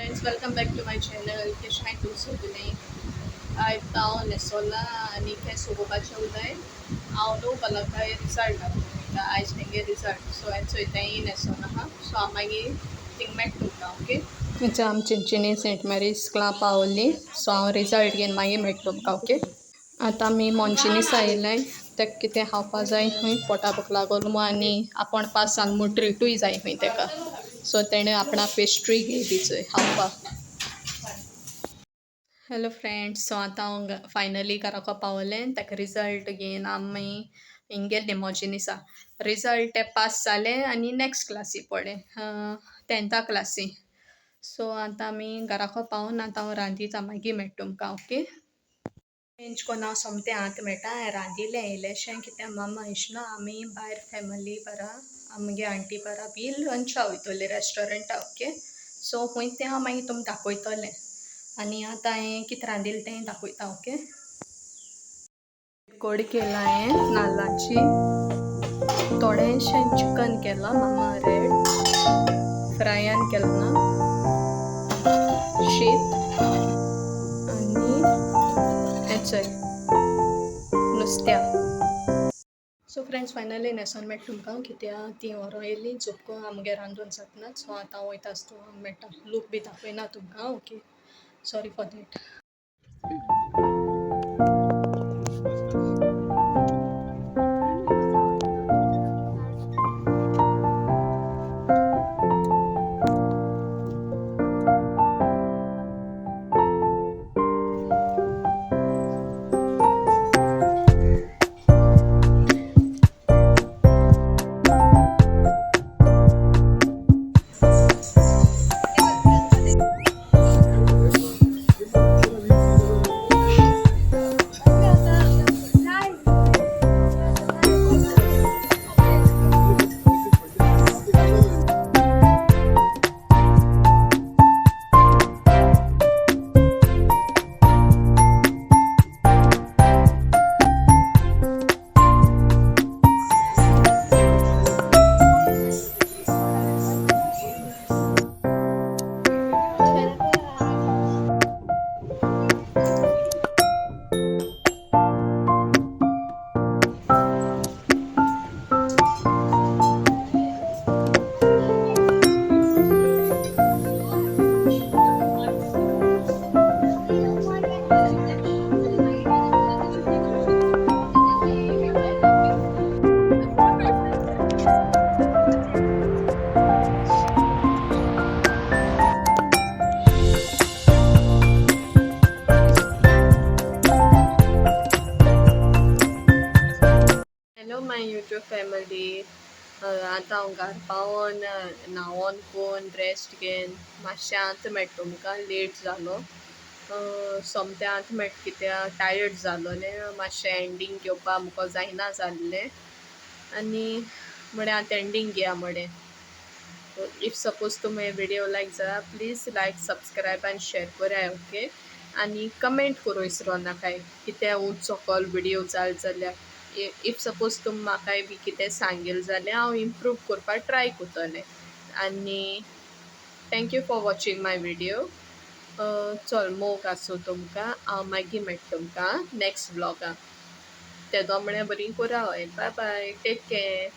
friends, welcome back to my channel. कशें आहात तुमचे तुमी? हांव न्हेसोला आनी तें सोगोवपाचें उलय. हांव न्हू पलकाय रिजल्ट दाखोवता आयज तेंगे रिजल्ट सो हांवें चोयताय न्हेसोन आहा सो हांव मागीर थिंग मेळटा तुमकां ओके. आतां आमी चिंचिनी सेंट मॅरीज स्कुला पावली सो हांव रिजल्ट घेवन मागीर मेळटा तुमकां ओके. आतां आमी मोंचिनीस आयिल्ले तेका कितें खावपा जाय खंय पोटा भूक लागोल मू आनी आपूण पास जाल मू ट्रिटूय जाय खंय तेका सो तेणें आपणा पेस्ट्री घेतली चोय खावपाक. हॅलो फ्रेंड्स, सो आतां हांव फायनली घराको पावलें तेका रिजल्ट घेवन आमी हिंग गेल्लीं मोजिनीसा. रिजल्ट ते पास जालें आनी नॅक्स्ट क्लासी पळय 10th क्लासी. सो आतां आमी घराको पावून आतां हांव रांदीता मागीर मेळटा तुमकां ओके. चेंज कोन्न हांव सोमतें आतां मेळटा हांवें रांदिल्लें इल्लेशें कित्याक मामा इशना आमी भायर फॅमिली बारा आमगे आंटी बारा बी लंचा वयतलीं रेस्टॉरंटा ओके. सो खंय तें हांव मागीर तुमकां दाखयतलें आनी आतां हांवें कितें रांदिल्लें तें दाखयता ओके. कोड केला हांवें नाल्लाची, थोडेंशें चिकन केलां मामा रेड, फ्रायान केलां ना शीत आनी हेचोय नुस्त्या. सो फ्रेंड्स फायनली न्हेसोन मेळटा तुमकां कित्याक ती व्हरोन येयली झोपको आमगे रांदून जातनाच सो आतां हांव वयता आसतना हांव मेळटा लूक बी दाखयना तुमकां okay. Sorry for that. Hello my YouTube family. आतां हांव घरा पावोन न्हांवोन पोवन रेस्ट घेवन मातशें आतां मेळटा तुमकां लेट जालो. सोमतें आतां मेळटा कित्याक टायर्ड जालोलें मातशें एंडींग घेवपा मुको जायना जाल्लें आनी म्हळ्यार आतां एंडींग घेया म्हळें. इफ सपोज तुमी विडियो लायक जाल्यार प्लीज लायक सबस्क्रायब आनी शेअर कराय ओके. आनी कमेंट करूं विसरो नाकाय कित्याक उंचो कॉल विडियो जाल जाल्यार. इफ सपोज तुमी म्हाकाय बी कितें सांगील जाल्यार हांव इम्प्रूव करपाक ट्राय कोत्तोलें. आनी thank you for watching my video. चल मोग आसूं तुमकां. हांव मागीर मेळटा तुमकां नॅक्स्ट व्लॉगाक. तेदो म्हळ्यार बरी कोरा हय. Bye bye, take care.